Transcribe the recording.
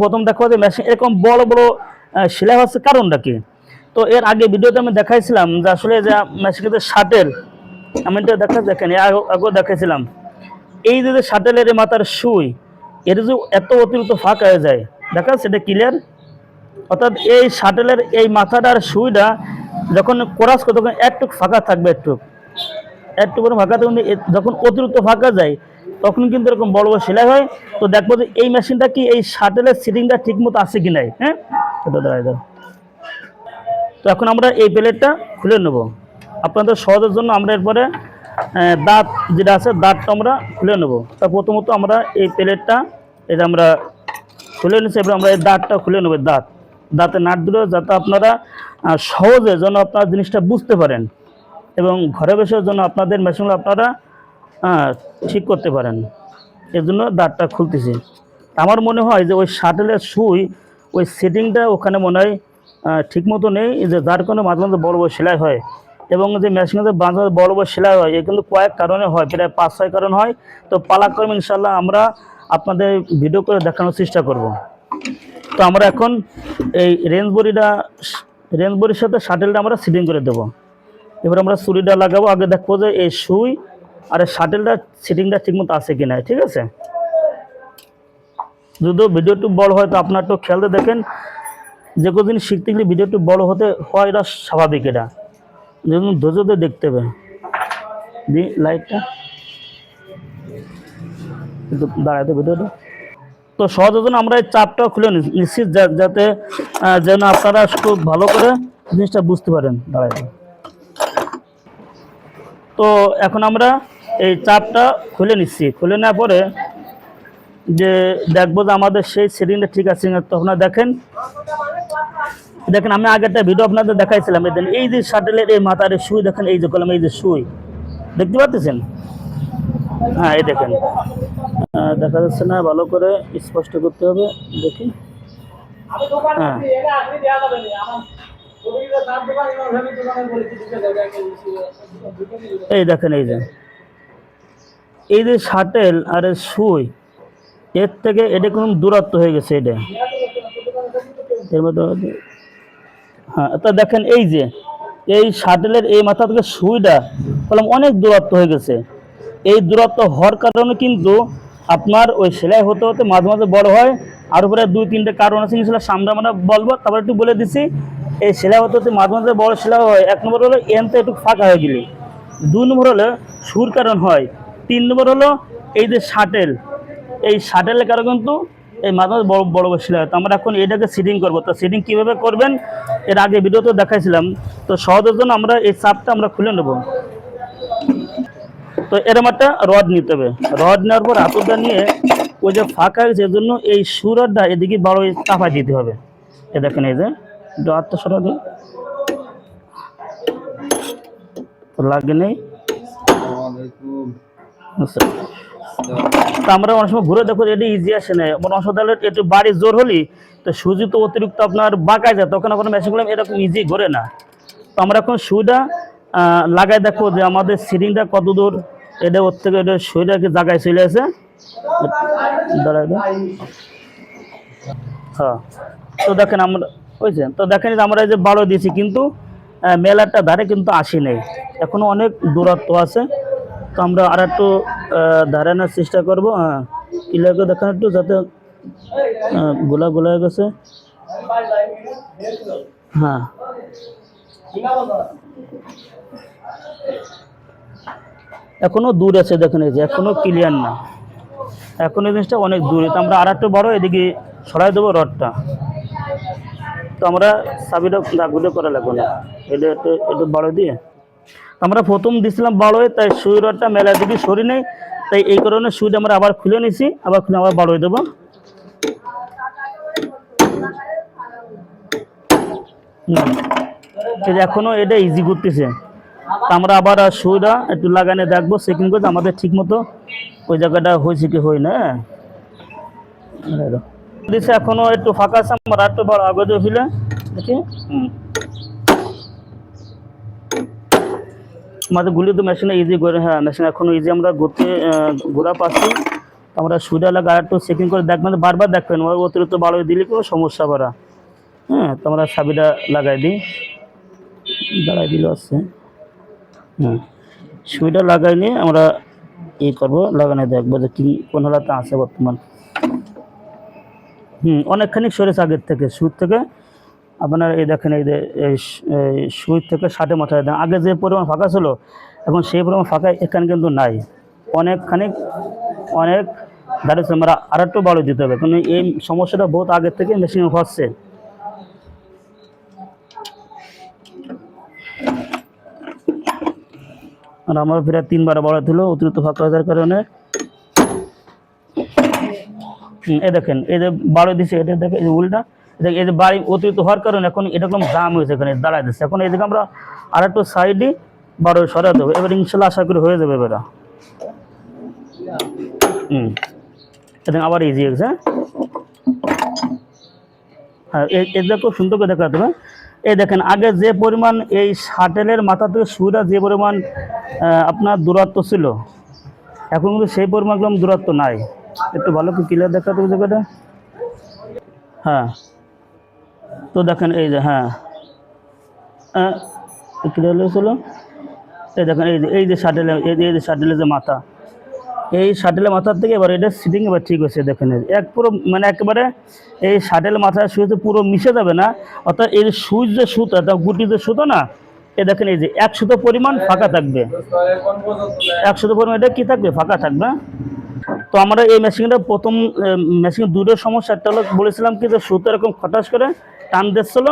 প্রথম দেখো যে মেশিন এরকম বড় বড় সেলাই হচ্ছে কারণটা কি। তো এর আগে ভিডিওতে আমি দেখাইছিলাম যে আসলে যে মেশিনের শাটেল, আমি এটা দেখেন আগেও দেখাইছিলাম, এই যে শাটেলের মাথার সুই এর যে এত অতিরিক্ত ফাঁকা হয়ে যায়, দেখা যাচ্ছে এটা ক্লিয়ার। অর্থাৎ এই শাটেলের এই মাথাটার সুইটা যখন কোরাস করে তখন একটু ফাঁকা থাকবে, একটু করে ফাঁকা থাকবে। যখন অতিরিক্ত ফাঁকা যায় তখন কিন্তু এরকম বড় বড় সেলাই হয়। তো দেখবো যে এই মেশিনটা কি এই শাটেলের সিটিংটা ঠিক মতো আছে কি নাই। হ্যাঁ, এটা দাঁড়ায় দাও। তো এখন আমরা এই প্লেটটা খুলে নেব আপনাদের সহজের জন্য। আমরা এরপরে দাঁত যেটা আছে দাঁতটা আমরা খুলে নেব। তা প্রথমত আমরা এই প্লেটটা এটা আমরা খুলে নিচ্ছি। এবার আমরা এই দাঁতটা খুলে নেব। দাঁতে নাট দিলে যাতে আপনারা সহজে যেন আপনারা জিনিসটা বুঝতে পারেন এবং ঘরে বসে যেন আপনাদের মেশিনগুলো আপনারা ঠিক করতে পারেন, এর জন্য দাঁতটা খুলতেছি। আমার মনে হয় যে ওই শাটেলের সুই ওই সেটিংটা ওখানে মনে হয় ঠিকমতো নেই, যে যার কারণে মাঝে মাঝে বড় বড় সেলাই হয়। এবং যে মেশিনে মাঝে মাঝে বড় বড় সেলাই হয়, এগুলো কয়েক কারণে হয়, প্রায় 5-6 কারণ হয়। তো পালাক্রমে ইনশাল্লাহ আমরা আপনাদের ভিডিও করে দেখানোর চেষ্টা করব। তো আমরা এখন এই রেঞ্জ বড়ির সাথে শাটেলটা আমরা সিটিং করে দেবো। এবার আমরা ছুরিটা লাগাবো। আগে দেখবো যে এই সুই আর এই শাটেলটা সিটিংটা ঠিকমতো আছে কিনা। ঠিক আছে, যদিও ভিডিও একটু বড় হয় তো আপনার একটু খেয়াল দেখেন, যে কোনো জিনিস শিখতে গেলে ভিডিও একটু বড় হতে হয়, এটা স্বাভাবিক। এটা যেমন ধৈর্য দিয়ে দেখতে হবে। লাইটটা একটু দাঁড়াতে ভিডিওটা। তো সহজের জন্য আমরা এই চাপটা খুলে নিচ্ছি যাতে যেন আপনারা খুব ভালো করে জিনিসটা বুঝতে পারেন। দাঁড়াতে। তো এখন আমরা এই চাপটা খুলে নিচ্ছি। খুলে নেওয়ার পরে যে দেখবো যে আমাদের সেই সেটিংটা ঠিক আছে। তখন দেখেন আমি আগে একটা ভিডিও আপনাদের দেখাইছিলাম। এই যে শাটেলের এই মাথার সুই দেখেন, এই যে কলম, এই যে সুই দেখতে পাচ্ছেন। হ্যাঁ, এই দেখেন, দেখা যাচ্ছে না, ভালো করে স্পষ্ট করতে হবে। দেখি, হ্যাঁ, এই দেখেন, এই যে শাটেল আর সুই এর থেকে এটা কোনো দূরত্ব হয়ে গেছে। এটা এর মধ্যে, হ্যাঁ, তা দেখেন এই শাটেলের এই মাথা থেকে সুইটা বললাম অনেক দূরত্ব হয়ে গেছে। এই দূরত্ব হওয়ার কারণে কিন্তু আপনার ওই সেলাই হতে হতে মাঝে মাঝে বড় হয়। আর উপরে 2-3টে কারণ আছে, সেটা সামনে আমরা বলবো। তারপর একটু বলে দিচ্ছি, এই সেলাই হতে হতে মাঝে মাঝে বড় সেলাই হয়। 1 নম্বর হলো এনতে একটু ফাঁকা হয়ে গেলে, 2 নম্বর হলো সুর কারণ হয়, 3 নম্বর হলো এই যে শাটেল, এই শাটেলের কারণে কিন্তু এই মাথা বড় বড় সেলাই হয়। তো আমরা এখন এটাকে সিটিং করবো। তো সিটিং কীভাবে করবেন এর আগে ভিডিওতে দেখাইছিলাম। তো সহজের জন্য আমরা এই চাপটা আমরা খুলে নেব। তো এরকম একটা রড নিতে হবে। রড নেওয়ার পর হাতুড়টা নিয়ে ওই যে ফাঁকা হয়েছে এর জন্য এই সুরটা এদিকে বড় চাপা দিতে হবে। এ দেখেন, এই যে হাতটা সরা দিই, লাগে নেই। তা আমরা অনেক সময় ঘুরে দেখো এটা ইজি আসে না, অনেক সময় একটু বাড়ি জোর হলি তো সুজি তো অতিরিক্ত আপনার বাঁকায় যায়, তখন এখন মেশিনগুলো এরকম ইজি ঘোরে না। তো আমরা এখন সুইটা লাগাই দেখো যে আমাদের সিটিংটা কত দূর, এটা ওর থেকে এটা সুইটাকে জায়গায় চলে আসে। দাঁড়ায়, হ্যাঁ। তো দেখেন আমরা তো দেখেন আমরা এই যে বাড়ো দিয়েছি, কিন্তু মেলাটা ধারে কিন্তু আসি নেই, এখনো অনেক দূরত্ব আছে। তো আমরা আর একটু দাঁড়ানোর চেষ্টা করবো। হ্যাঁ, ক্লিয়ার করে দেখেন একটু, যাতে গোলা হয়ে গেছে। হ্যাঁ, এখনো দূর আছে, দেখেন এই যে এখনো ক্লিয়ার না, এখনো জিনিসটা অনেক দূরে। তো আমরা আর একটু বড় এদিকে সরাই দেবো রডটা। তো আমরা চাবিটা দাগুলো করা লাগবে না, এটা একটু বড় দিয়ে আমরা প্রথম দিছিলাম বড় হয়ে, তাই সুই রডটা মেলার দিকে সরি নেই, তাই এই কারণে সুইটা আমরা আবার খুলে নিছি, আবার খুলে আবার বড় হয়ে দেবো। এখনো এটা ইজি করতেছে। আমরা আবার সুইটা একটু লাগানে দেখবো, চেকিং করে আমাদের ঠিক মতো ওই জায়গাটা হয়েছে কি হয় না। দিচ্ছে এখনো একটু ফাঁকা আছে, আমরা একটু বড় আগে দিয়ে ফেলে দেখি। আমাদের গুলি তো মেশিনে ইজি করে, হ্যাঁ মেশিন এখনো ইজি আমরা ঘোরা পাচ্ছি। তো আমরা সুইটা লাগা একটু চেকিং করে দেখবেন, বারবার দেখবেন, ওই অতিরিক্ত বাড়ি দিলে কোনো সমস্যা করা। হ্যাঁ, তো আমরা চাবিটা লাগাই দিই, দাঁড়াই দিল আছে। হুম, সুইটা লাগাই নিয়ে আমরা করবো, লাগানো দেখবো যে কি কোন হালাতে আছে বর্তমান। অনেকখানি সরেছে আগের থেকে, সুর থেকে আপনার এই দেখেন, এই যে সুইচ থেকে 60 মাথায় দেন, আগে যে পরিমাণ ফাঁকা ছিল এখন সেই পরিমাণ ফাঁকা এখানে কিন্তু নাই, অনেকখানি অনেক দাঁড়িয়েছে। আমরা আর একটু বাড়ি দিতে হবে, কারণ এই সমস্যাটা বহুত আগের থেকে মেশিনে হচ্ছে। আর আমার প্রায় 3 বার বাড়া দিল অতিরিক্ত ফাঁকা হওয়ার কারণে। এই দেখেন, এই যে বাড়ি দিচ্ছে, এটা দেখেন এই যে উল্টা, এই যে বাড়ি অতিরিক্ত হওয়ার কারণে এখন এরকম জাম হয়েছে, এখানে দাঁড়ায় দিচ্ছে। এখন এই দিকে আমরা আর একটু সাইডে বারো সরা দেবো, এবার ইনশাল্লাহ আশা করি হয়ে যাবে এবার। এটা আবার ইজি হয়েছে। হ্যাঁ, এটা খুব সুন্দর করে দেখাতে হবে। এই দেখেন, আগে যে পরিমাণ এই শাটেলের মাথা থেকে সুইটা যে পরিমাণ আপনার দূরত্ব ছিল, এখন কিন্তু সেই পরিমাণ একদম দূরত্ব নাই। একটু ভালো করে ক্লিয়ার দেখাতে হবে জায়গাটা। হ্যাঁ, তো দেখেন এই যে, হ্যাঁ ক্লিয়ার হয়েছিল। এই দেখেন, এই যে শাটেলের, এই যে শাটেলের যে মাথা, এই শাটেলের মাথার থেকে এবার এটা সিটিং এবার ঠিক হয়েছে। দেখেন এক পুরো মানে একেবারে এই শাটেল মাথার সুইচে পুরো মিশে যাবে না, অর্থাৎ এই সুইচ যে সুতো, গুটি যে সুতো না, এ দেখেন এই যে 1 সুতো পরিমাণ ফাঁকা থাকবে, 1 সুতো পরিমাণ এটা কি থাকবে, ফাঁকা থাকবে। তো আমরা এই মেশিনটা প্রথম মেশিন দুটো সমস্যা, একটা হলো বলেছিলাম কি যে সুতো এরকম খটাস করে টান দিচ্ছিল,